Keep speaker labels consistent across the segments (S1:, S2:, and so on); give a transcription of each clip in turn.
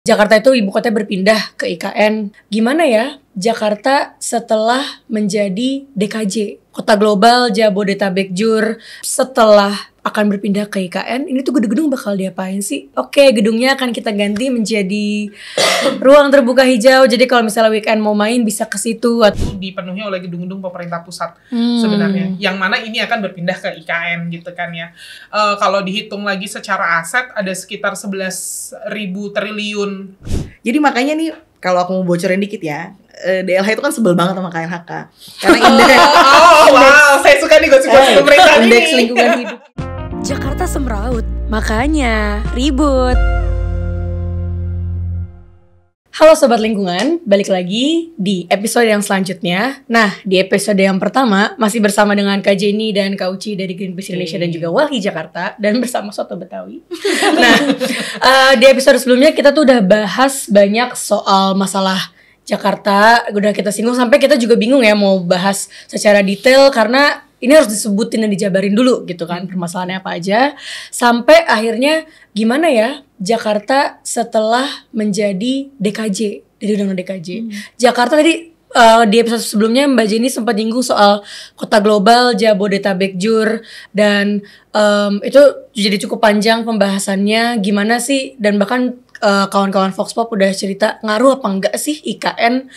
S1: Jakarta itu ibu kota berpindah ke IKN. Gimana ya Jakarta setelah menjadi DKJ, Kota Global Jabodetabek Jur, setelah akan berpindah ke IKN, ini tuh gedung-gedung bakal diapain sih? Oke, gedungnya akan kita ganti menjadi ruang terbuka hijau. Jadi kalau misalnya weekend mau main bisa ke situ.
S2: Dipenuhi oleh gedung-gedung pemerintah pusat sebenarnya. Yang mana ini akan berpindah ke IKN gitu kan ya. Kalau dihitung lagi secara aset ada sekitar 11.000 triliun.
S3: Jadi makanya nih kalau aku mau bocorin dikit ya, DLH itu kan sebel banget sama KLHK. Karena indeks
S2: saya suka nih gosip-gosip pemerintah ini.
S3: Indeks lingkungan hidup.
S1: Jakarta semeraut, makanya ribut. Halo Sobat Lingkungan, balik lagi di episode yang selanjutnya. Nah, di episode yang pertama masih bersama dengan Kak Jenny dan Kak Uci dari Greenpeace Indonesia dan juga Walhi Jakarta, dan bersama Soto Betawi. Nah, di episode sebelumnya kita tuh udah bahas banyak soal masalah Jakarta, udah kita singgung sampai kita juga bingung ya mau bahas secara detail karena ini harus disebutin dan dijabarin dulu gitu kan permasalahannya apa aja. Sampai akhirnya gimana ya Jakarta setelah menjadi DKJ, dari undang-undang DKJ. Jakarta tadi di episode sebelumnya Mbak Jenny sempat nyinggung soal Kota Global Jabodetabek Jur, dan itu jadi cukup panjang pembahasannya gimana sih, dan bahkan kawan-kawan Vox Pop udah cerita ngaruh apa enggak sih IKN,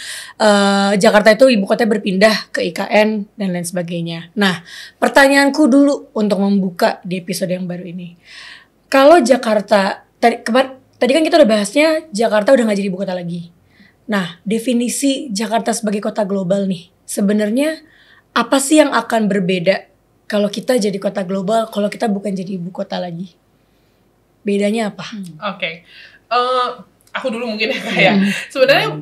S1: Jakarta itu ibu kota berpindah ke IKN dan lain sebagainya. Nah, pertanyaanku dulu untuk membuka di episode yang baru ini, kalau Jakarta tadi kan kita udah bahasnya Jakarta udah nggak jadi ibu kota lagi. Nah, definisi Jakarta sebagai kota global nih, sebenarnya apa sih yang akan berbeda kalau kita jadi kota global, kalau kita bukan jadi ibu kota lagi? Bedanya apa?
S2: Oke. Aku dulu mungkin ya kayak sebenarnya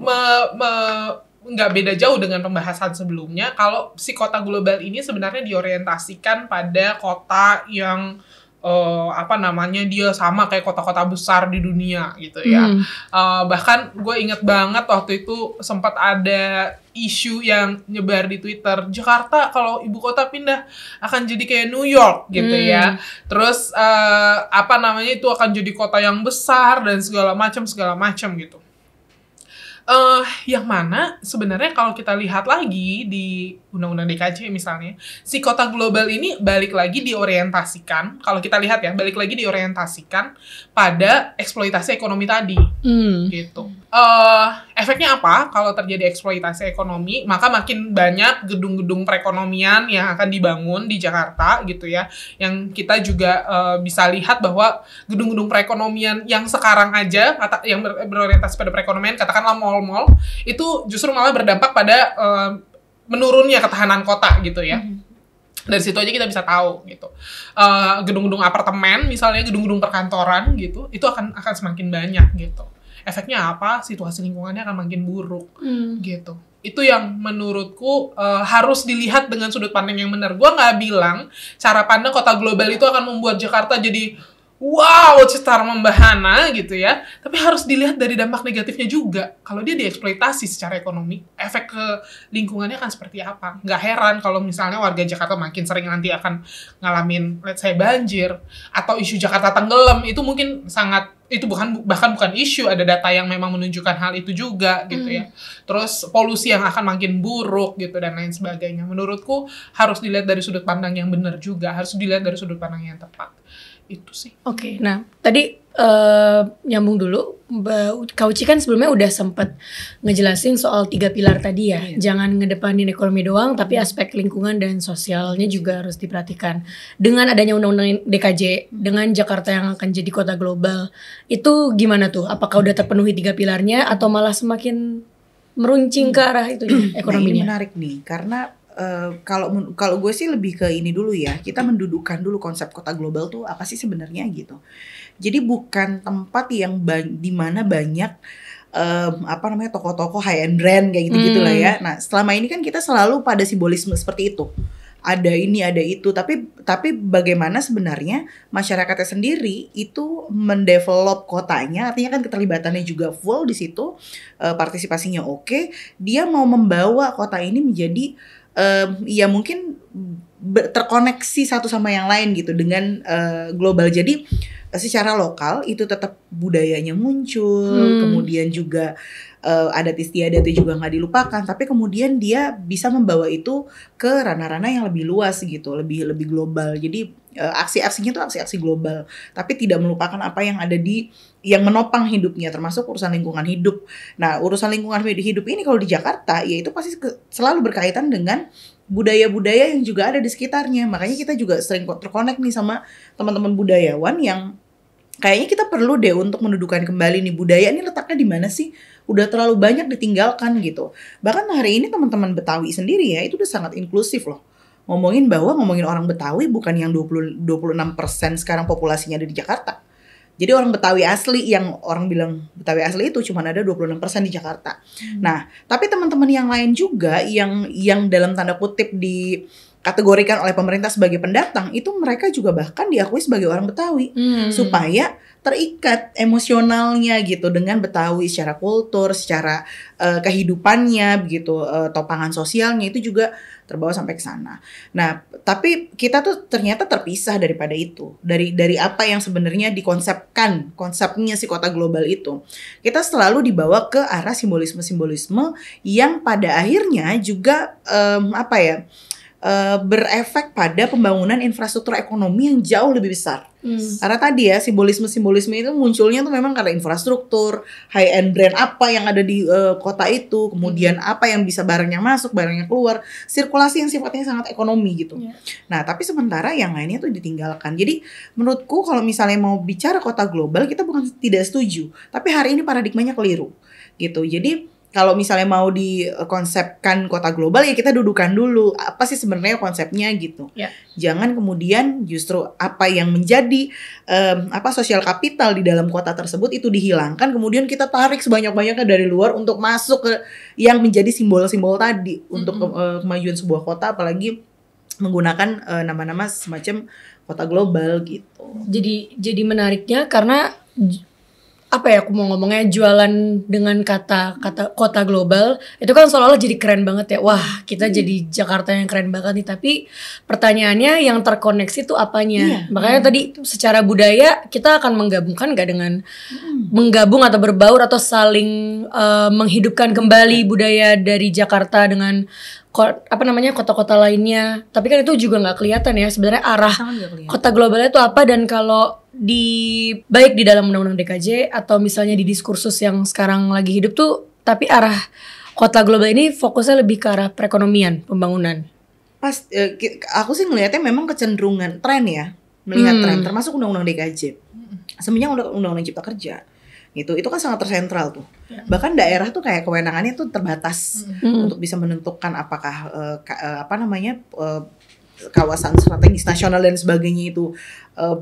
S2: nggak beda jauh dengan pembahasan sebelumnya. Kalau si kota global ini sebenarnya diorientasikan pada kota yang dia sama kayak kota-kota besar di dunia gitu ya. Bahkan gue inget banget waktu itu sempat ada isu yang nyebar di Twitter, Jakarta kalau ibu kota pindah akan jadi kayak New York gitu ya. Terus itu akan jadi kota yang besar dan segala macam gitu. Yang mana sebenarnya kalau kita lihat lagi di Undang-Undang DKJ misalnya, si kota global ini balik lagi diorientasikan, kalau kita lihat ya, balik lagi diorientasikan pada eksploitasi ekonomi tadi, gitu. Efeknya apa kalau terjadi eksploitasi ekonomi? Maka makin banyak gedung-gedung perekonomian yang akan dibangun di Jakarta gitu ya, yang kita juga bisa lihat bahwa gedung-gedung perekonomian yang sekarang aja, yang berorientasi pada perekonomian, katakanlah mall-mall, itu justru malah berdampak pada menurunnya ketahanan kota gitu ya. Dari situ aja kita bisa tahu gitu. Gedung-gedung apartemen misalnya, gedung-gedung perkantoran gitu, itu akan semakin banyak gitu. Efeknya apa? Situasi lingkungannya akan makin buruk gitu. Itu yang menurutku harus dilihat dengan sudut pandang yang benar. Gua nggak bilang cara pandang kota global itu akan membuat Jakarta jadi wow, cetar membahana gitu ya. Tapi harus dilihat dari dampak negatifnya juga. Kalau dia dieksploitasi secara ekonomi, efek ke lingkungannya akan seperti apa? Nggak heran kalau misalnya warga Jakarta makin sering nanti akan ngalamin, let's say, banjir. Atau isu Jakarta tenggelam, itu mungkin bahkan bukan isu, ada data yang memang menunjukkan hal itu juga gitu ya. Terus polusi yang akan makin buruk gitu dan lain sebagainya. Menurutku harus dilihat dari sudut pandang yang benar juga, harus dilihat dari sudut pandang yang tepat. Itu sih.
S1: Oke, nah tadi nyambung dulu, Kak Uci kan sebelumnya udah sempet ngejelasin soal 3 pilar tadi ya. Jangan ngedepanin ekonomi doang, tapi aspek lingkungan dan sosialnya juga harus diperhatikan. Dengan adanya undang-undang DKJ, dengan Jakarta yang akan jadi kota global, itu gimana tuh? Apakah udah terpenuhi 3 pilarnya atau malah semakin meruncing ke arah itu ekonominya?
S3: Nah, ini menarik nih, karena kalau gue sih lebih ke ini dulu ya, kita mendudukan dulu konsep kota global tuh apa sih sebenarnya gitu. Jadi bukan tempat yang di mana banyak toko-toko high end brand kayak gitu lah ya. Nah, selama ini kan kita selalu pada simbolisme seperti itu. Ada ini, ada itu, tapi bagaimana sebenarnya masyarakatnya sendiri itu mendevelop kotanya, artinya kan keterlibatannya juga full di situ, partisipasinya oke, dia mau membawa kota ini menjadi ya mungkin terkoneksi satu sama yang lain gitu dengan global. Jadi secara lokal itu tetap budayanya muncul, kemudian juga adat istiadat itu juga nggak dilupakan, tapi kemudian dia bisa membawa itu ke ranah-ranah yang lebih luas gitu, lebih global. Jadi aksi-aksinya tuh aksi-aksi global, tapi tidak melupakan apa yang ada yang menopang hidupnya, termasuk urusan lingkungan hidup. Nah, urusan lingkungan hidup ini kalau di Jakarta, ya itu pasti selalu berkaitan dengan budaya-budaya yang juga ada di sekitarnya. Makanya kita juga sering terkonek nih sama teman-teman budayawan yang kayaknya kita perlu deh untuk mendudukan kembali nih budaya ini letaknya di mana sih? Udah terlalu banyak ditinggalkan gitu. Bahkan hari ini teman-teman Betawi sendiri ya itu udah sangat inklusif loh. Ngomongin orang Betawi bukan yang 26% sekarang populasinya ada di Jakarta. Jadi orang Betawi asli yang orang bilang Betawi asli itu cuma ada 26% di Jakarta. Nah, tapi teman-teman yang lain juga yang dalam tanda kutip dikategorikan oleh pemerintah sebagai pendatang, itu mereka juga bahkan diakui sebagai orang Betawi. Supaya terikat emosionalnya gitu dengan Betawi secara kultur, secara kehidupannya begitu, topangan sosialnya itu juga terbawa sampai ke sana. Nah, tapi kita tuh ternyata terpisah daripada itu. Dari apa yang sebenarnya dikonsepkan, konsepnya si kota global itu. Kita selalu dibawa ke arah simbolisme-simbolisme yang pada akhirnya juga berefek pada pembangunan infrastruktur ekonomi yang jauh lebih besar. Karena tadi ya simbolisme-simbolisme itu munculnya tuh memang karena infrastruktur, high-end brand apa yang ada di kota itu, kemudian apa yang bisa barang yang masuk, barang yang keluar, sirkulasi yang sifatnya sangat ekonomi gitu. Nah, tapi sementara yang lainnya tuh ditinggalkan. Jadi menurutku kalau misalnya mau bicara kota global, kita bukan tidak setuju, tapi hari ini paradigmanya keliru gitu. Jadi kalau misalnya mau dikonsepkan kota global ya kita dudukan dulu apa sih sebenarnya konsepnya gitu. Jangan kemudian justru apa yang menjadi sosial kapital di dalam kota tersebut itu dihilangkan, kemudian kita tarik sebanyak-banyaknya dari luar untuk masuk ke yang menjadi simbol-simbol tadi untuk kemajuan sebuah kota, apalagi menggunakan nama-nama semacam kota global gitu.
S1: Jadi menariknya karena aku mau ngomongnya jualan dengan kata kota global itu kan seolah-olah jadi keren banget ya. Wah, kita jadi Jakarta yang keren banget nih. Tapi pertanyaannya yang terkoneksi itu apanya? Makanya tadi secara budaya kita akan menggabungkan nggak dengan menggabung atau berbaur atau saling menghidupkan kembali budaya dari Jakarta dengan kota-kota lainnya. Tapi kan itu juga nggak kelihatan ya sebenarnya arah kota globalnya itu apa. Dan kalau baik di dalam undang-undang DKJ atau misalnya di diskursus yang sekarang lagi hidup tuh, tapi arah kota global ini fokusnya lebih ke arah perekonomian, pembangunan.
S3: Aku sih ngelihatnya memang kecenderungan tren ya, melihat tren termasuk undang-undang DKJ. Semenjak undang-undang Cipta Kerja itu kan sangat tersentral tuh. Bahkan daerah tuh kayak kewenangannya tuh terbatas untuk bisa menentukan apakah kawasan strategis nasional dan sebagainya itu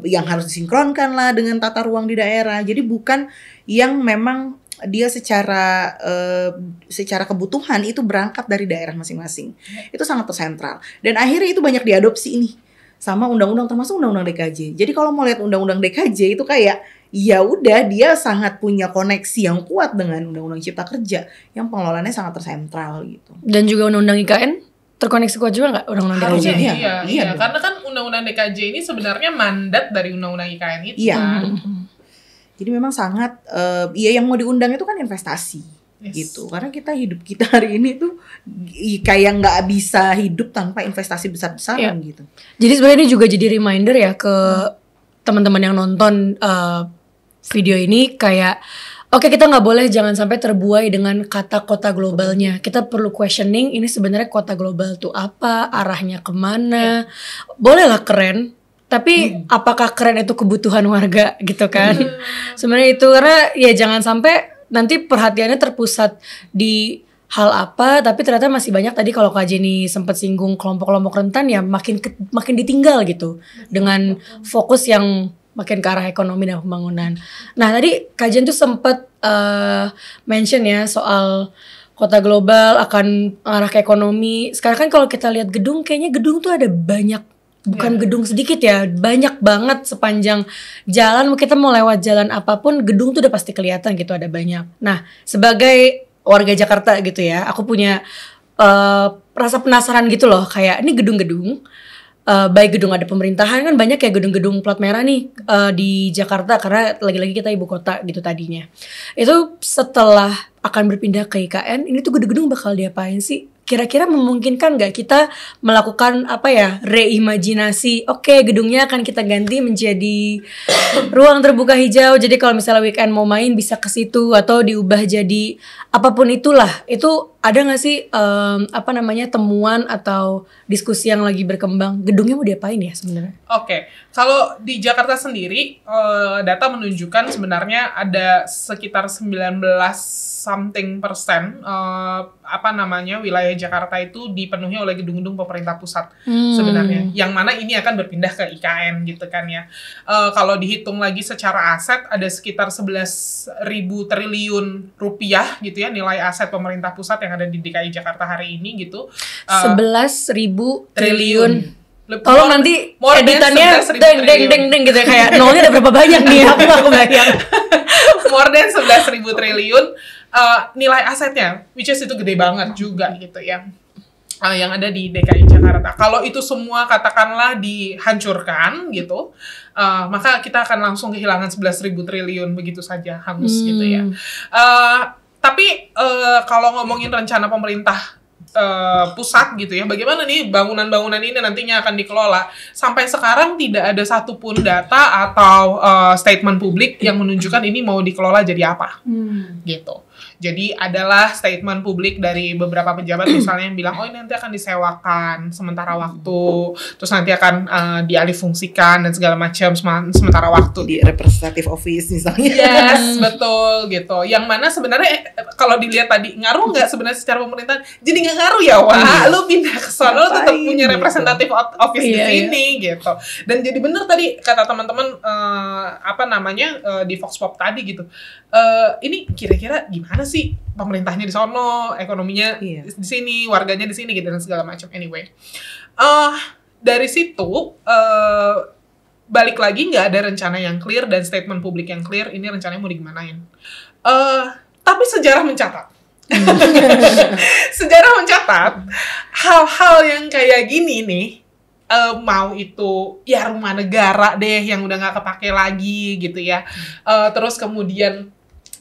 S3: yang harus disinkronkan lah dengan tata ruang di daerah. Jadi bukan yang memang dia secara kebutuhan itu berangkat dari daerah masing-masing. Itu sangat tersentral. Dan akhirnya itu banyak diadopsi ini sama undang-undang, termasuk undang-undang DKJ. Jadi kalau mau lihat undang-undang DKJ itu kayak ya udah dia sangat punya koneksi yang kuat dengan undang-undang Cipta Kerja yang pengelolaannya sangat tersentral gitu.
S1: Dan juga undang-undang IKN terkoneksi kuat juga nggak undang-undang DKJ?
S2: Iya, karena kan undang-undang DKJ ini sebenarnya mandat dari undang-undang IKN itu.
S3: Jadi memang sangat yang mau diundang itu kan investasi gitu. Karena hidup kita hari ini tuh kayak nggak bisa hidup tanpa investasi besar-besaran gitu.
S1: Jadi sebenarnya ini juga jadi reminder ya ke teman-teman yang nonton video ini kayak oke, kita nggak boleh jangan sampai terbuai dengan kata kota globalnya. Kita perlu questioning ini sebenarnya kota global tuh apa, arahnya kemana. Bolehlah keren, tapi apakah keren itu kebutuhan warga gitu kan? Sebenarnya itu karena ya jangan sampai nanti perhatiannya terpusat di hal apa, tapi ternyata masih banyak tadi kalau Kak Jenny sempat singgung kelompok-kelompok rentan ya makin ditinggal gitu dengan fokus yang makin ke arah ekonomi dan pembangunan. Nah tadi Kak Jen tuh sempat mention ya soal kota global akan arah ke ekonomi. Sekarang kan kalau kita lihat gedung, kayaknya gedung tuh ada banyak, bukan gedung sedikit ya, banyak banget sepanjang jalan. Kita mau lewat jalan apapun, gedung tuh udah pasti kelihatan gitu, ada banyak. Nah sebagai warga Jakarta gitu ya, aku punya rasa penasaran gitu loh, kayak ini gedung-gedung baik gedung ada pemerintahan, kan banyak ya gedung-gedung plat merah nih di Jakarta, karena lagi-lagi kita ibu kota gitu tadinya. Itu setelah akan berpindah ke IKN, ini tuh gedung-gedung bakal diapain sih? Kira-kira memungkinkan nggak kita melakukan reimajinasi? Oke, gedungnya akan kita ganti menjadi ruang terbuka hijau. Jadi kalau misalnya weekend mau main bisa ke situ, atau diubah jadi apapun itulah. Itu ada nggak sih temuan atau diskusi yang lagi berkembang? Gedungnya mau diapain ya sebenarnya?
S2: Oke, kalau di Jakarta sendiri data menunjukkan sebenarnya ada sekitar 19% wilayah Jakarta itu dipenuhi oleh gedung-gedung pemerintah pusat sebenarnya. Yang mana ini akan berpindah ke IKN gitu kan ya. Kalau dihitung lagi secara aset ada sekitar 11.000 triliun rupiah gitu ya nilai aset pemerintah pusat yang ada di DKI Jakarta hari ini gitu.
S1: 11.000 triliun. Tolong nanti editannya deng gitu ya, kayak nolnya ada berapa banyak nih, aku gak kebayang.
S2: More than 11.000 triliun nilai asetnya, which is itu gede banget juga gitu ya. Yang ada di DKI Jakarta. Kalau itu semua katakanlah dihancurkan gitu, maka kita akan langsung kehilangan 11.000 triliun begitu saja, hangus gitu ya. Tapi kalau ngomongin rencana pemerintah pusat gitu ya, bagaimana nih bangunan-bangunan ini nantinya akan dikelola? Sampai sekarang tidak ada satupun data atau statement publik yang menunjukkan ini mau dikelola jadi apa, gitu. Jadi adalah statement publik dari beberapa pejabat misalnya yang bilang, oh ini nanti akan disewakan sementara waktu, terus nanti akan dialihfungsikan dan segala macam sementara waktu.
S3: Di representative office misalnya.
S2: Yes, betul gitu. Yang mana sebenarnya kalau dilihat tadi ngaruh nggak sebenarnya secara pemerintahan? Jadi nggak ngaruh ya, Wak. Lu pindah ke sana, lu tetap punya representative office di sini gitu. Dan jadi bener tadi kata teman-teman di Vox Pop tadi gitu. Ini kira-kira gimana sih pemerintahnya di sono, ekonominya di sini, warganya di sini gitu dan segala macam. Anyway, dari situ balik lagi nggak ada rencana yang clear dan statement publik yang clear. Ini rencananya mau digimanain? Tapi sejarah mencatat. Sejarah mencatat hal-hal yang kayak gini nih, mau itu ya rumah negara deh yang udah nggak kepake lagi gitu ya, terus kemudian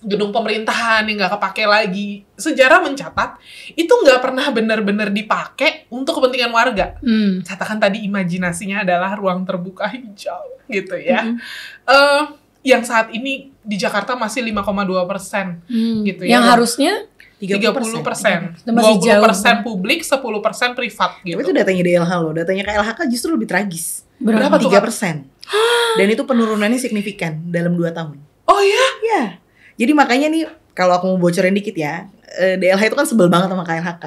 S2: gedung pemerintahan yang nggak kepake lagi. Sejarah mencatat itu nggak pernah benar-benar dipakai untuk kepentingan warga. Katakan tadi imajinasinya adalah ruang terbuka hijau gitu ya. Yang saat ini di Jakarta masih 5,2% gitu ya.
S1: Yang harusnya
S2: 30%. 20% publik, 10% privat gitu.
S3: Tapi itu datanya DLH loh. Datanya KLHK justru lebih tragis.
S2: Berapa tuh?
S3: 3%. Dan itu penurunannya signifikan dalam 2 tahun.
S2: Oh ya?
S3: Iya. Jadi makanya nih, kalau aku mau bocorin dikit ya, DLH itu kan sebel banget sama KLHK.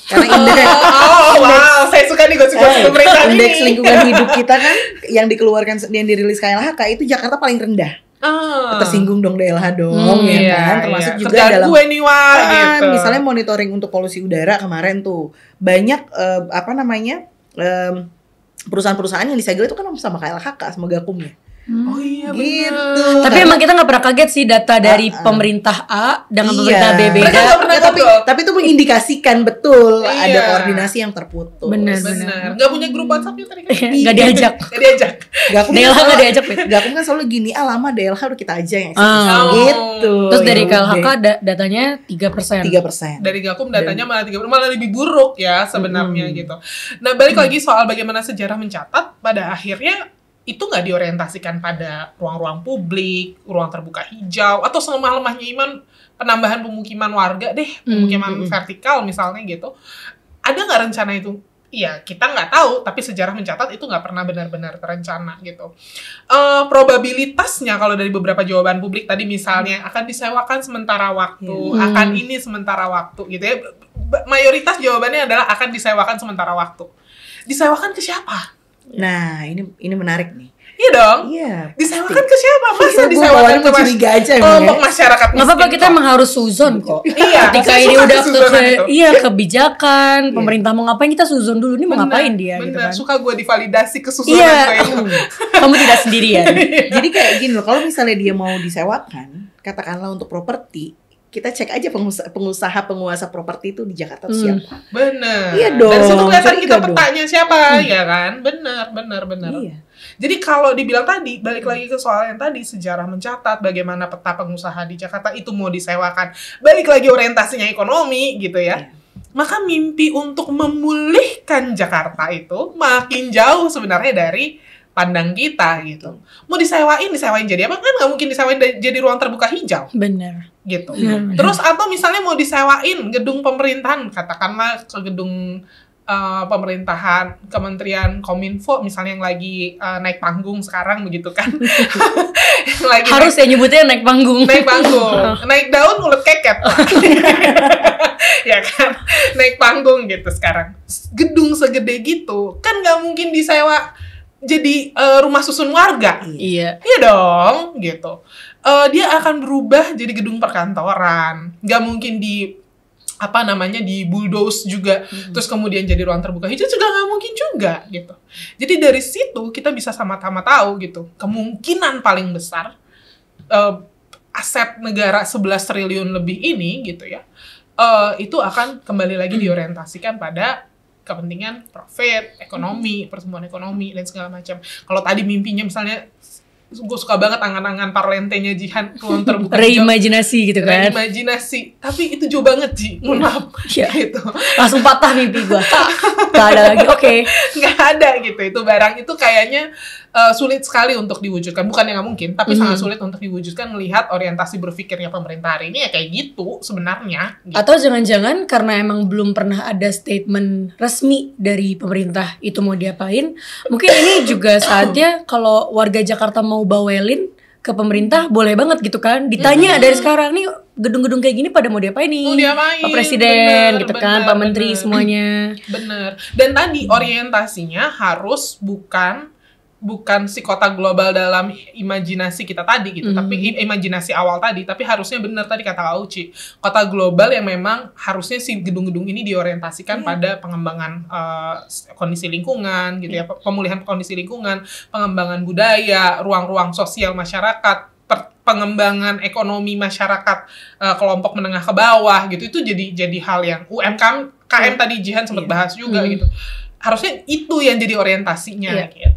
S3: Karena
S2: wow, saya suka nih gosip-gosip pemerintah ini.
S3: Indeks lingkungan hidup kita kan yang dirilis KLHK itu Jakarta paling rendah. Tersinggung dong DLH dong, ya kan? Termasuk juga
S2: kerjaan
S3: dalam
S2: gue nih, gitu.
S3: Misalnya monitoring untuk polusi udara kemarin tuh banyak perusahaan-perusahaan yang disegel itu kan sama KLHK, sama Gakumnya.
S2: Oh iya
S3: gitu.
S2: benar.
S1: Tapi emang kita nggak pernah kaget sih data dari pemerintah A dengan pemerintah B beda.
S3: Tapi itu mengindikasikan betul ada koordinasi yang terputus.
S1: Benar.
S2: Nggak punya grup WhatsApp-nya tadi kan?
S1: Nggak diajak.
S3: DLH nggak diajak. Gakum kan selalu gini, lama DLH udah kita aja yang gitu.
S1: Terus dari KLHK datanya 3%.
S3: 3%.
S2: Dari Gakum datanya malah 3%, malah lebih buruk ya sebenarnya gitu. Nah balik lagi soal bagaimana sejarah mencatat, pada akhirnya itu nggak diorientasikan pada ruang-ruang publik, ruang terbuka hijau, atau selemah-lemahnya iman penambahan pemukiman warga deh, pemukiman vertikal misalnya gitu. Ada nggak rencana itu? Iya, kita nggak tahu, tapi sejarah mencatat itu nggak pernah benar-benar terencana gitu. Probabilitasnya kalau dari beberapa jawaban publik tadi misalnya akan disewakan sementara waktu, akan ini sementara waktu gitu ya. Mayoritas jawabannya adalah akan disewakan sementara waktu. Disewakan ke siapa?
S3: Nah, ini menarik nih.
S2: Iya dong.
S3: Iya.
S2: Disewakan ke siapa? Masa
S3: disewakan ke
S2: kelompok masyarakat miskin?
S1: Nggak apa-apa, kita emang harus suzon kok.
S2: Iya.
S1: Ketika ini udah kebijakan, pemerintah mau ngapain kita suzon dulu. Ini mau ngapain dia?
S2: Bener.
S1: Gitu kan.
S2: Suka gue divalidasi kesusunan gue itu.
S1: Kamu tidak sendirian.
S3: Jadi kayak gini loh, kalau misalnya dia mau disewakan, katakanlah untuk properti, kita cek aja pengusaha properti itu di Jakarta itu siapa.
S2: Bener.
S3: Iya dong.
S2: Dari situ kelihatan kita
S3: Dong.
S2: petanya siapa, ya kan? Bener.
S3: Iya.
S2: Jadi kalau dibilang tadi, balik lagi ke soal yang tadi, sejarah mencatat bagaimana peta pengusaha di Jakarta itu mau disewakan. Balik lagi orientasinya ekonomi gitu ya. Maka mimpi untuk memulihkan Jakarta itu makin jauh sebenarnya dari pandang kita gitu. Mau disewain jadi apa? Kan nggak mungkin disewain jadi ruang terbuka hijau.
S1: Bener.
S2: Gitu. Terus atau misalnya mau disewain gedung pemerintahan, katakanlah ke gedung pemerintahan Kementerian Kominfo misalnya yang lagi naik panggung sekarang begitu kan. Yang lagi
S1: harus ya nyebutnya naik panggung.
S2: Naik daun ulet keket lah. Ya kan, naik panggung gitu sekarang. Gedung segede gitu kan nggak mungkin disewa jadi rumah susun warga.
S1: Iya
S2: dong gitu. Dia akan berubah jadi gedung perkantoran. Nggak mungkin di bulldoze juga, terus kemudian jadi ruang terbuka hijau juga nggak mungkin juga gitu. Jadi dari situ kita bisa sama-sama tahu gitu, kemungkinan paling besar aset negara 11 triliun lebih ini gitu ya, itu akan kembali lagi diorientasikan pada kepentingan profit, ekonomi, pertumbuhan ekonomi dan segala macam. Kalau tadi mimpinya misalnya, gue suka banget angan-angan parlentenya Jihan, ruang terbuka hijau.
S1: Reimajinasi gitu kan.
S2: Reimajinasi. Tapi itu jauh banget, Ji. Maaf.
S1: Iya.
S2: Gitu.
S1: Langsung patah mimpi gue. Gak ada lagi, oke.
S2: Nggak ada gitu. Itu barang itu kayaknya sulit sekali untuk diwujudkan. Bukannya nggak mungkin, tapi sangat sulit untuk diwujudkan melihat orientasi berpikirnya pemerintah hari ini ya kayak gitu sebenarnya. Gitu.
S1: Atau jangan-jangan karena emang belum pernah ada statement resmi dari pemerintah itu mau diapain. Mungkin ini juga saatnya kalau warga Jakarta mau bawelin ke pemerintah boleh banget gitu kan. Ditanya dari sekarang nih gedung-gedung kayak gini pada mau diapain nih?
S2: Mau diapain?
S1: Pak Presiden gitu kan, Pak Menteri semuanya.
S2: Bener. Dan tadi orientasinya harus bukan si kota global dalam imajinasi kita tadi gitu, tapi imajinasi awal tadi, tapi harusnya benar tadi kata Kak Uci, kota global yang memang harusnya si gedung-gedung ini diorientasikan pada pengembangan kondisi lingkungan gitu ya, pemulihan kondisi lingkungan, pengembangan budaya, ruang-ruang sosial masyarakat, pengembangan ekonomi masyarakat kelompok menengah ke bawah gitu. Itu jadi hal yang UMKM tadi Jihan sempat bahas juga gitu. Harusnya itu yang jadi orientasinya gitu.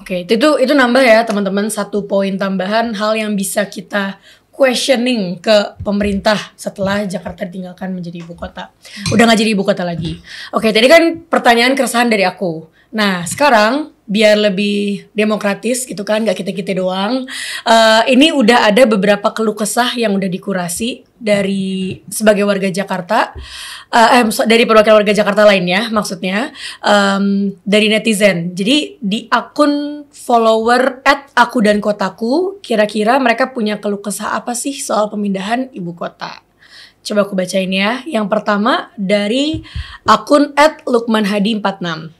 S1: Oke, itu nambah ya teman-teman, 1 poin tambahan hal yang bisa kita questioning ke pemerintah setelah Jakarta ditinggalkan menjadi ibu kota. Udah nggak jadi ibu kota lagi. Oke, tadi kan pertanyaan keresahan dari aku. Nah, sekarang biar lebih demokratis gitu kan, nggak kita-kita doang. Ini udah ada beberapa keluh kesah yang udah dikurasi dari sebagai warga Jakarta, dari perwakilan warga Jakarta lainnya, maksudnya dari netizen. Jadi di akun follower @aku-dan-kotaku, kira-kira mereka punya keluh kesah apa sih soal pemindahan ibu kota? Coba aku bacain ya. Yang pertama dari akun @lukmanhadi46.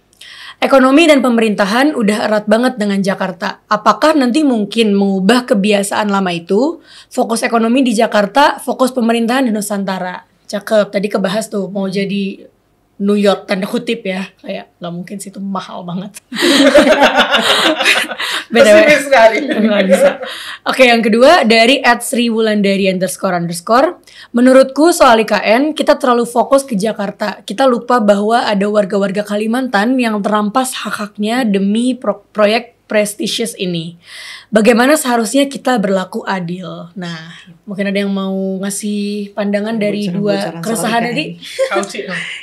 S1: Ekonomi dan pemerintahan udah erat banget dengan Jakarta. Apakah nanti mungkin mengubah kebiasaan lama itu? Fokus ekonomi di Jakarta, fokus pemerintahan di Nusantara. Cakep, tadi kebahas tuh mau jadi New York tanda kutip ya. Kayak gak mungkin sih, itu mahal banget. Beda
S2: sekali.
S1: Gak bisa. Oke, yang kedua dari @sriwulandari__. Menurutku soal IKN kita terlalu fokus ke Jakarta. Kita lupa bahwa ada warga-warga Kalimantan yang terampas hak-haknya demi proyek prestisius ini. Bagaimana seharusnya kita berlaku adil? Nah, mungkin ada yang mau ngasih pandangan dari dua keresahan tadi?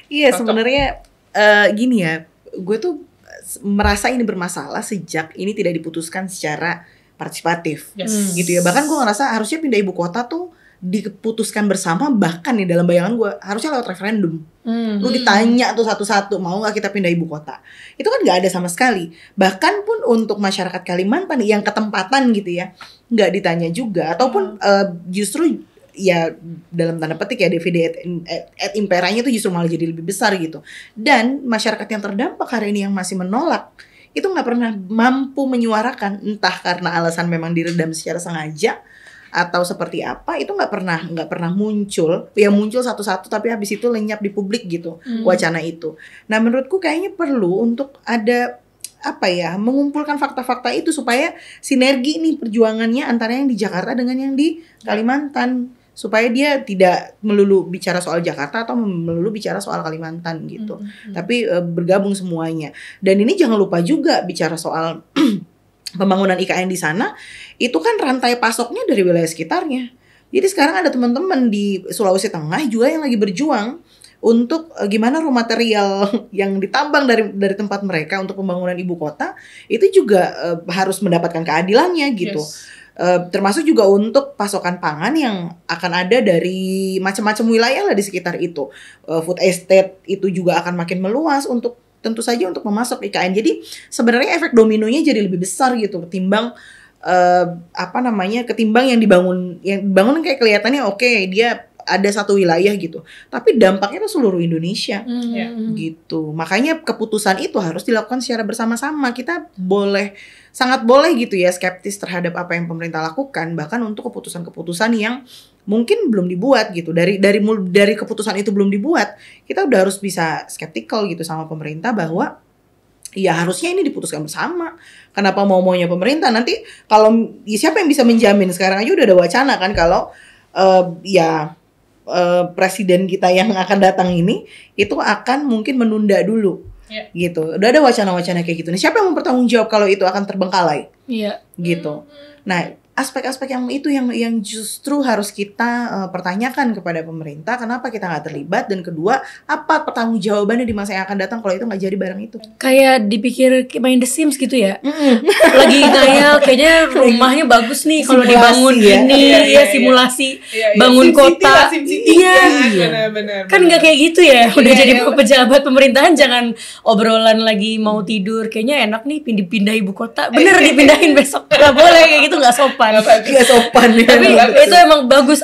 S3: Iya, sebenarnya gini ya, gue tuh merasa ini bermasalah sejak ini tidak diputuskan secara partisipatif, gitu ya. Bahkan gue ngerasa harusnya pindah ibu kota tuh diputuskan bersama, bahkan nih dalam bayangan gue harusnya lewat referendum. Lu ditanya tuh satu-satu, mau nggak kita pindah ibu kota? Itu kan nggak ada sama sekali. Bahkan pun untuk masyarakat Kalimantan yang ketempatan gitu ya, nggak ditanya juga. Ataupun justru ya dalam tanda petik ya divide et imperanya itu justru malah jadi lebih besar gitu. Dan masyarakat yang terdampak hari ini yang masih menolak itu nggak pernah mampu menyuarakan, entah karena alasan memang diredam secara sengaja atau seperti apa, itu nggak pernah muncul. Ya muncul satu-satu tapi habis itu lenyap di publik gitu wacana itu. Nah, menurutku kayaknya perlu untuk ada mengumpulkan fakta-fakta itu supaya sinergi nih perjuangannya antara yang di Jakarta dengan yang di Kalimantan, supaya dia tidak melulu bicara soal Jakarta atau melulu bicara soal Kalimantan gitu. Tapi bergabung semuanya. Dan ini jangan lupa juga bicara soal pembangunan IKN di sana, itu kan rantai pasoknya dari wilayah sekitarnya. Jadi sekarang ada teman-teman di Sulawesi Tengah juga yang lagi berjuang untuk gimana raw material yang ditambang dari tempat mereka untuk pembangunan ibu kota itu juga harus mendapatkan keadilannya gitu. Termasuk juga untuk pasokan pangan yang akan ada dari macam-macam wilayah lah di sekitar itu. Food estate itu juga akan makin meluas untuk tentu saja untuk memasok IKN. Jadi sebenarnya efek dominonya jadi lebih besar gitu ketimbang ketimbang yang dibangun kayak kelihatannya oke, dia ada satu wilayah gitu. Tapi dampaknya itu seluruh Indonesia gitu. Makanya keputusan itu harus dilakukan secara bersama-sama. Kita sangat boleh gitu ya skeptis terhadap apa yang pemerintah lakukan, bahkan untuk keputusan-keputusan yang mungkin belum dibuat gitu. Dari keputusan itu belum dibuat, kita udah harus bisa skeptikal gitu sama pemerintah bahwa ya harusnya ini diputuskan bersama. Kenapa maunya pemerintah? Nanti kalau siapa yang bisa menjamin, sekarang aja udah ada wacana kan kalau presiden kita yang akan datang ini itu akan mungkin menunda dulu, gitu. Udah ada wacana-wacana kayak gitu. Nah, siapa yang mempertanggung jawab kalau itu akan terbengkalai? Gitu. Nah, aspek-aspek yang itu yang justru harus kita pertanyakan kepada pemerintah. Kenapa kita nggak terlibat? Dan kedua, apa pertanggungjawabannya di masa yang akan datang kalau itu nggak jadi barang itu?
S1: Kayak dipikir main The Sims gitu ya. Lagi ngayal, kayaknya rumahnya bagus nih kalau dibangun simulasi bangun kota.
S2: Benar.
S1: Kan nggak kayak gitu ya. Udah jadi pejabat pemerintahan, jangan obrolan lagi mau tidur. Kayaknya enak nih pindah ibu kota. Bener dipindahin besok. Nggak boleh kayak gitu, nggak sopan.
S3: Gak sopan ya.
S1: Tapi itu emang bagus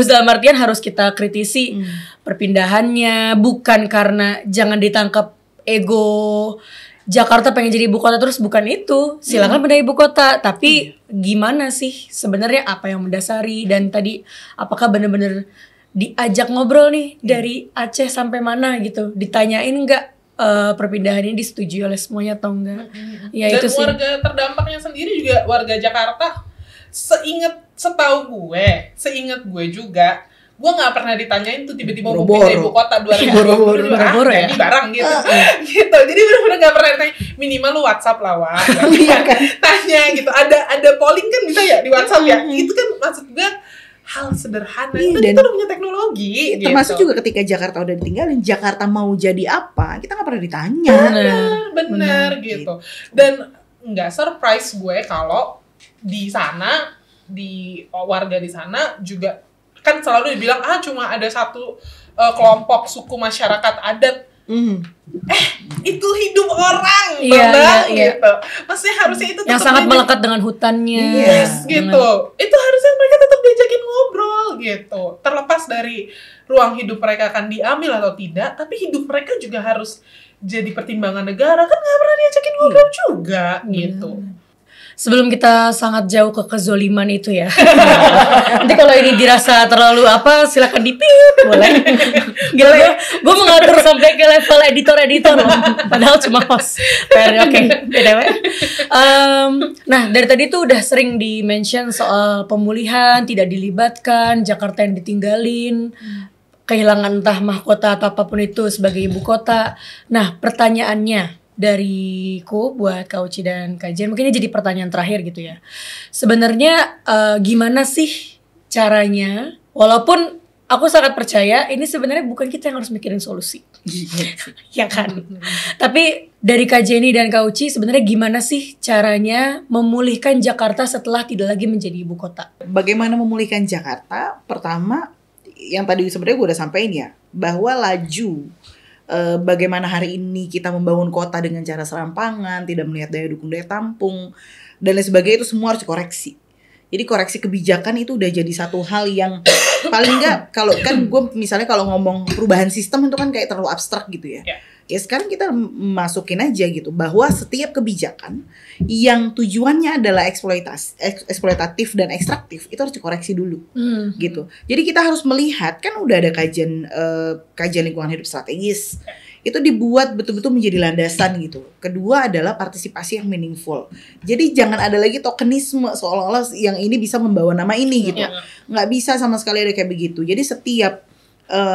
S1: dalam artian harus kita kritisi perpindahannya, bukan karena jangan ditangkap ego Jakarta pengen jadi ibu kota terus, bukan itu. Silakan pindah ibu kota, tapi gimana sih sebenarnya apa yang mendasari, dan tadi apakah benar-benar diajak ngobrol nih dari Aceh sampai mana gitu, ditanyain nggak perpindahan ini disetujui oleh semuanya atau enggak. Ya,
S2: dan
S1: itu sih.
S2: warga terdampaknya sendiri juga warga Jakarta. Seingat gue juga, gue nggak pernah ditanyain tuh tiba-tiba mau pindah ibu kota 2020
S1: ya?
S2: Ini barang gitu. Gitu. Jadi benar-benar nggak pernah ditanya. Minimal lu WhatsApp lah, Wak. Tanya gitu. Ada polling kan bisa ya di WhatsApp ya. Itu kan maksud gue hal sederhana. Itu kita udah punya teknologi.
S3: Termasuk
S2: gitu.
S3: juga ketika Jakarta udah ditinggalin, Jakarta mau jadi apa, kita nggak pernah ditanya.
S2: Bener gitu. Dan nggak surprise gue kalau di sana, di warga di sana juga kan selalu dibilang cuma ada satu kelompok suku masyarakat adat. Itu hidup orang, gitu. Maksudnya harusnya itu
S1: yang sangat melekat dengan hutannya.
S2: Gitu. Itu harusnya mereka tetap diajakin ngobrol gitu. Terlepas dari ruang hidup mereka akan diambil atau tidak, tapi hidup mereka juga harus jadi pertimbangan negara, kan nggak pernah diajakin ngobrol juga gitu.
S1: Sebelum kita sangat jauh ke kezoliman itu ya. Nanti kalau ini dirasa terlalu silakan dipip, boleh. Gue mengatur sampai ke level editor, padahal cuma host. Oke, BTW. Nah, dari tadi tuh udah sering di-mention soal pemulihan, tidak dilibatkan, Jakarta yang ditinggalin, kehilangan entah mahkota atau apapun itu sebagai ibu kota. Nah, pertanyaannya dariku buat Kak Uci dan Kak Jen, mungkin ini jadi pertanyaan terakhir gitu ya. Sebenarnya gimana sih caranya, walaupun aku sangat percaya ini sebenarnya bukan kita yang harus mikirin solusi. Ya kan? Tapi dari Kak Jenny dan Kak Uci, sebenarnya gimana sih caranya memulihkan Jakarta setelah tidak lagi menjadi ibu kota?
S3: Bagaimana memulihkan Jakarta? Pertama, yang tadi sebenarnya gue udah sampein ya, bahwa laju bagaimana hari ini kita membangun kota dengan cara serampangan, tidak melihat daya dukung daya tampung, dan lain sebagainya, itu semua harus dikoreksi. Jadi koreksi kebijakan itu udah jadi satu hal yang paling enggak, kalau kan gue misalnya kalau ngomong perubahan sistem itu kan kayak terlalu abstrak gitu ya. Ya sekarang kita masukin aja gitu bahwa setiap kebijakan yang tujuannya adalah eksploitatif dan ekstraktif itu harus dikoreksi dulu gitu. Jadi kita harus melihat, kan udah ada kajian lingkungan hidup strategis itu dibuat betul-betul menjadi landasan gitu. Kedua adalah partisipasi yang meaningful. Jadi jangan ada lagi tokenisme seolah-olah yang ini bisa membawa nama ini gitu. Nggak bisa sama sekali ada kayak begitu. Jadi setiap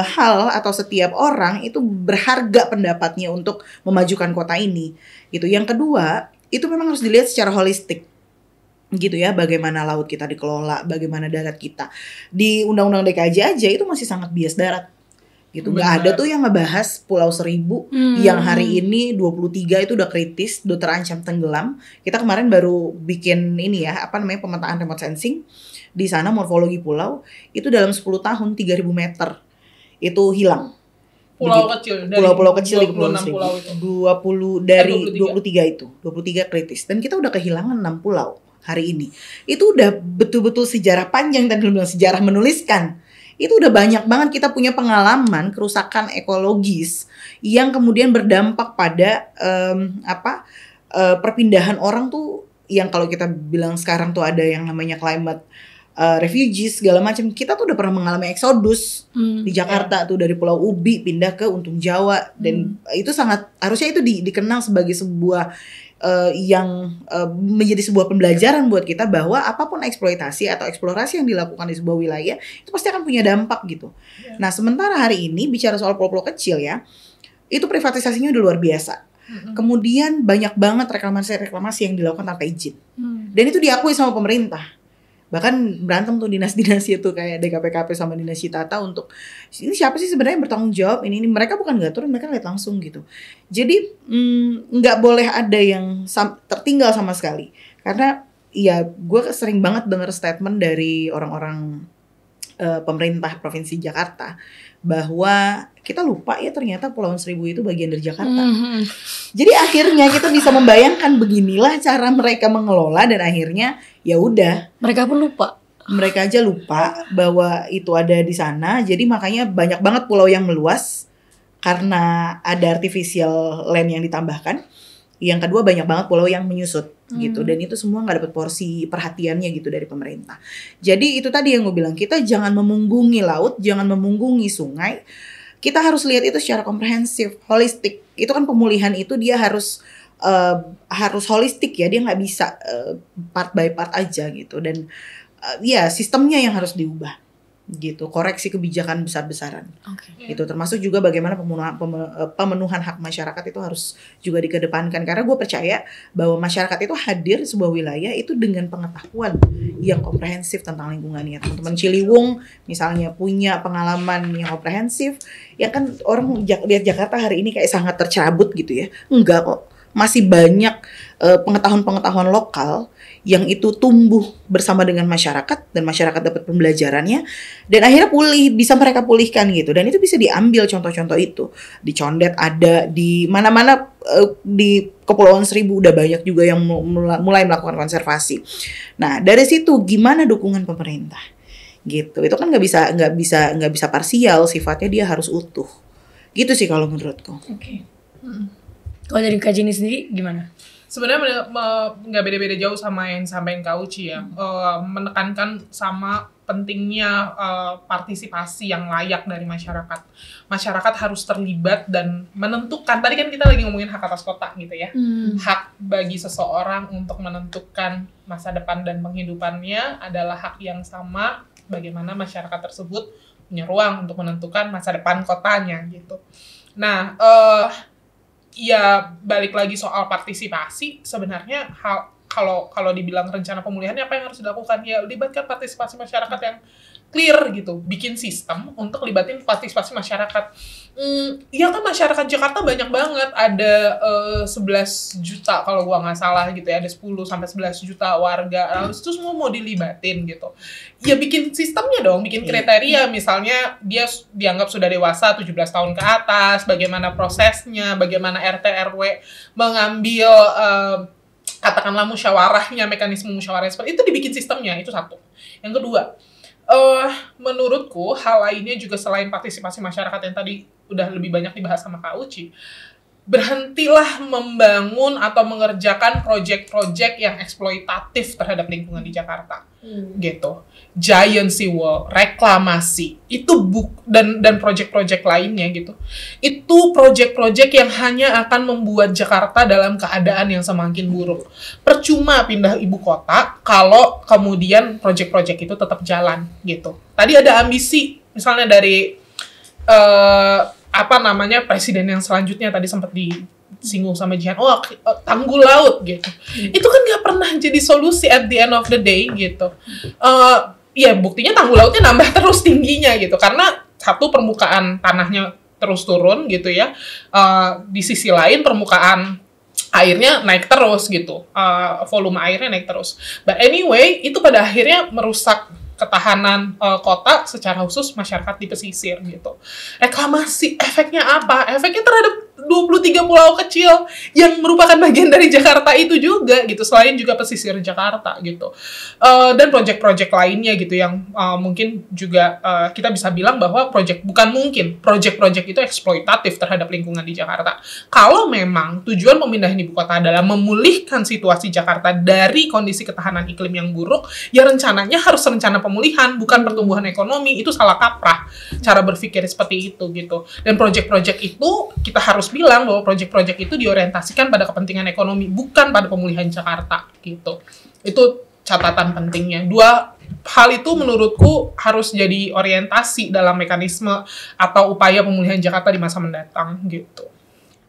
S3: hal atau setiap orang itu berharga pendapatnya untuk memajukan kota ini gitu. Yang kedua, itu memang harus dilihat secara holistik gitu ya, bagaimana laut kita dikelola, bagaimana darat kita. Di Undang-Undang DKJ aja itu masih sangat bias darat gitu. Nggak ada tuh yang ngebahas Pulau Seribu yang hari ini 23 itu udah kritis, udah terancam tenggelam. Kita kemarin baru bikin ini ya, pemetaan remote sensing di sana, morfologi pulau itu dalam 10 tahun 3.000 meter itu hilang.
S2: Pulau kecil dari
S3: pulau-pulau kecil di Kepulauan
S2: 26
S3: Seribu.
S2: pulau itu.
S3: 20 dari 23 itu. 23 kritis. Dan kita udah kehilangan 6 pulau hari ini. Itu udah betul-betul sejarah panjang, tadi lu bilang sejarah menuliskan. Itu udah banyak banget kita punya pengalaman kerusakan ekologis yang kemudian berdampak pada perpindahan orang tuh, yang kalau kita bilang sekarang tuh ada yang namanya climate refugees segala macam. Kita tuh udah pernah mengalami eksodus di Jakarta tuh, dari Pulau Ubi pindah ke Untung Jawa, dan itu sangat harusnya itu dikenal sebagai sebuah yang menjadi sebuah pembelajaran buat kita bahwa apapun eksploitasi atau eksplorasi yang dilakukan di sebuah wilayah itu pasti akan punya dampak gitu. Nah, sementara hari ini bicara soal pulau-pulau kecil ya, itu privatisasinya udah luar biasa. Kemudian banyak banget reklamasi yang dilakukan tanpa izin. Dan itu diakui sama pemerintah. Bahkan berantem tuh dinas-dinas itu kayak DKPKP sama Dinas Citata untuk ini siapa sih sebenarnya yang bertanggung jawab ini mereka bukan nggak turun, mereka lihat langsung gitu. Jadi nggak boleh ada yang tertinggal sama sekali, karena ya gue sering banget dengar statement dari orang-orang pemerintah Provinsi Jakarta bahwa kita lupa ya ternyata Kepulauan Seribu itu bagian dari Jakarta. Jadi akhirnya kita bisa membayangkan beginilah cara mereka mengelola, dan akhirnya ya udah
S1: mereka pun lupa.
S3: Mereka aja lupa bahwa itu ada di sana. Jadi makanya banyak banget pulau yang meluas karena ada artificial land yang ditambahkan. Yang kedua banyak banget pulau yang menyusut gitu, dan itu semua nggak dapat porsi perhatiannya gitu dari pemerintah. Jadi itu tadi yang gue bilang, kita jangan memunggungi laut, jangan memunggungi sungai. Kita harus lihat itu secara komprehensif, holistik. Itu kan pemulihan itu dia harus holistik ya, dia nggak bisa part by part aja gitu. Dan ya sistemnya yang harus diubah gitu, koreksi kebijakan besar-besaran. Gitu, termasuk juga bagaimana pemenuhan hak masyarakat itu harus juga dikedepankan, karena gue percaya bahwa masyarakat itu hadir di sebuah wilayah itu dengan pengetahuan yang komprehensif tentang lingkungannya. Teman-teman Ciliwung misalnya punya pengalaman yang komprehensif, ya kan orang lihat Jakarta hari ini kayak sangat tercabut gitu ya. Enggak kok, masih banyak pengetahuan-pengetahuan lokal yang itu tumbuh bersama dengan masyarakat, dan masyarakat dapat pembelajarannya, dan akhirnya bisa mereka pulihkan gitu. Dan itu bisa diambil contoh-contoh itu. Di Condet ada, di mana-mana di Kepulauan Seribu udah banyak juga yang mulai melakukan konservasi. Nah, dari situ gimana dukungan pemerintah? Gitu. Itu kan nggak bisa parsial, sifatnya dia harus utuh. Gitu sih kalau menurutku.
S1: Kalau dari Kak Jenny sendiri gimana?
S2: Sebenarnya nggak beda-beda jauh sama yang disampaikan Kak Uci ya. Menekankan sama pentingnya partisipasi yang layak dari masyarakat. Masyarakat harus terlibat dan menentukan. Tadi kan kita lagi ngomongin hak atas kota gitu ya. Hak bagi seseorang untuk menentukan masa depan dan penghidupannya adalah hak yang sama bagaimana masyarakat tersebut punya ruang untuk menentukan masa depan kotanya gitu. Nah, ya balik lagi soal partisipasi, sebenarnya kalau dibilang rencana pemulihannya apa yang harus dilakukan, ya libatkan partisipasi masyarakat yang clear gitu, bikin sistem untuk libatin partisipasi masyarakat. Ya kan masyarakat Jakarta banyak banget, ada 11 juta kalau gua nggak salah gitu ya, ada 10-11 juta warga, lalu itu semua mau dilibatin gitu. Ya bikin sistemnya dong, bikin kriteria, misalnya dia dianggap sudah dewasa 17 tahun ke atas, bagaimana prosesnya, bagaimana RT RW mengambil katakanlah musyawarahnya, mekanisme musyawarahnya seperti itu, dibikin sistemnya, itu satu. Yang kedua, menurutku hal lainnya juga selain partisipasi masyarakat yang tadi udah lebih banyak dibahas sama Kak Uci, berhentilah membangun atau mengerjakan proyek-proyek yang eksploitatif terhadap lingkungan di Jakarta. gitu. Giant seawall, reklamasi, itu dan project-project lainnya gitu. Itu project-project yang hanya akan membuat Jakarta dalam keadaan yang semakin buruk. Percuma pindah ibu kota kalau kemudian project-project itu tetap jalan gitu. Tadi ada ambisi misalnya dari presiden yang selanjutnya tadi sempat disinggung sama Jihan, tanggul laut gitu. Itu kan nggak pernah jadi solusi at the end of the day gitu. Ya buktinya tanggul lautnya nambah terus tingginya gitu, karena satu, permukaan tanahnya terus turun gitu ya, di sisi lain permukaan airnya naik terus gitu, volume airnya naik terus. But anyway, itu pada akhirnya merusak ketahanan kota, secara khusus masyarakat di pesisir gitu. Reklamasi, efeknya apa? Efeknya terhadap 23 pulau kecil yang merupakan bagian dari Jakarta itu juga gitu, selain juga pesisir Jakarta gitu. Dan project-project lainnya gitu yang mungkin juga kita bisa bilang bahwa project-project itu eksploitatif terhadap lingkungan di Jakarta. Kalau memang tujuan pemindahan ibu kota adalah memulihkan situasi Jakarta dari kondisi ketahanan iklim yang buruk, ya rencananya harus rencana pemulihan, bukan pertumbuhan ekonomi. Itu salah kaprah cara berpikir seperti itu gitu. Dan project-project itu kita harus bilang bahwa project-project itu diorientasikan pada kepentingan ekonomi, bukan pada pemulihan Jakarta gitu. Itu catatan pentingnya. Dua hal itu menurutku harus jadi orientasi dalam mekanisme atau upaya pemulihan Jakarta di masa mendatang gitu.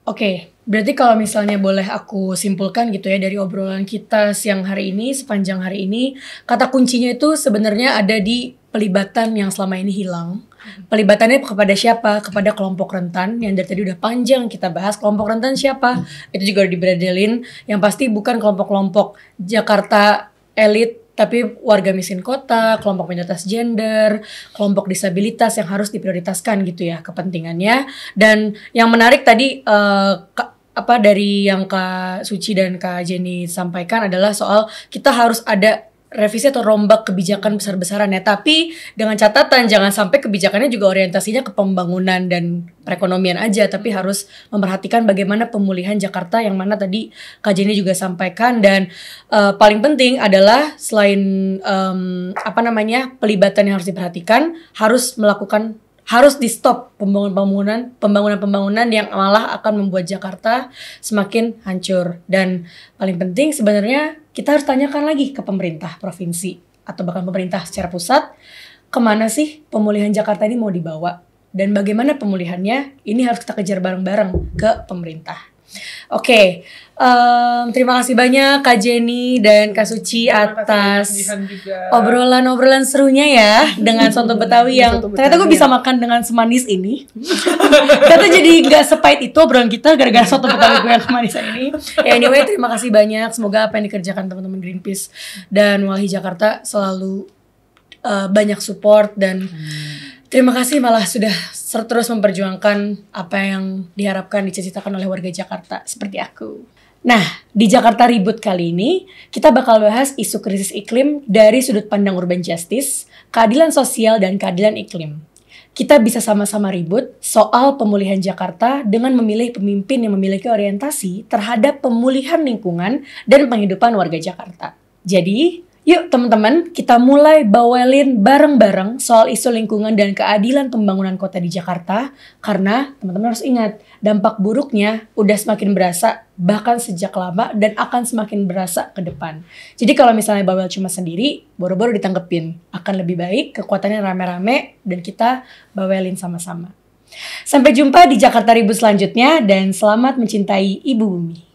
S1: Oke, berarti kalau misalnya boleh aku simpulkan gitu ya dari obrolan kita siang hari ini, sepanjang hari ini, kata kuncinya itu sebenarnya ada di pelibatan yang selama ini hilang. Pelibatannya kepada siapa? Kepada kelompok rentan, yang dari tadi udah panjang kita bahas. Kelompok rentan siapa? Itu juga udah diberedelin. Yang pasti bukan kelompok-kelompok Jakarta elit, tapi warga miskin kota, kelompok minoritas gender, kelompok disabilitas yang harus diprioritaskan gitu ya kepentingannya. Dan yang menarik tadi dari yang Kak Suci dan Kak Jenny sampaikan adalah soal kita harus ada revisi atau rombak kebijakan besar-besaran ya, tapi dengan catatan jangan sampai kebijakannya juga orientasinya ke pembangunan dan perekonomian aja, tapi harus memperhatikan bagaimana pemulihan Jakarta yang mana tadi Kak Jenny juga sampaikan. Dan paling penting adalah selain pelibatan yang harus diperhatikan, harus di stop pembangunan yang malah akan membuat Jakarta semakin hancur. Dan paling penting sebenarnya kita harus tanyakan lagi ke pemerintah provinsi atau bahkan pemerintah secara pusat, kemana sih pemulihan Jakarta ini mau dibawa, dan bagaimana pemulihannya ini harus kita kejar bareng-bareng ke pemerintah. Oke, terima kasih banyak Kak Jenny dan Kak Suci atas obrolan serunya ya dengan soto Betawi yang ternyata gue bisa makan dengan semanis ini. Ternyata jadi gak sepahit itu obrolan kita gara-gara soto Betawi gue yang kemanisan ini. Ya anyway, terima kasih banyak. Semoga apa yang dikerjakan teman-teman Greenpeace dan Walhi Jakarta selalu banyak support, dan terima kasih malah sudah terus memperjuangkan apa yang diharapkan dicita-citakan oleh warga Jakarta seperti aku. Nah, di Jakarta Ribut kali ini, kita bakal bahas isu krisis iklim dari sudut pandang urban justice, keadilan sosial, dan keadilan iklim. Kita bisa sama-sama ribut soal pemulihan Jakarta dengan memilih pemimpin yang memiliki orientasi terhadap pemulihan lingkungan dan penghidupan warga Jakarta. Jadi, yuk teman-teman, kita mulai bawelin bareng-bareng soal isu lingkungan dan keadilan pembangunan kota di Jakarta. Karena teman-teman harus ingat, dampak buruknya udah semakin berasa bahkan sejak lama dan akan semakin berasa ke depan. Jadi kalau misalnya bawel cuma sendiri, boro-boro ditanggepin. Akan lebih baik kekuatannya rame-rame dan kita bawelin sama-sama. Sampai jumpa di Jakarta Ribut selanjutnya, dan selamat mencintai Ibu Bumi.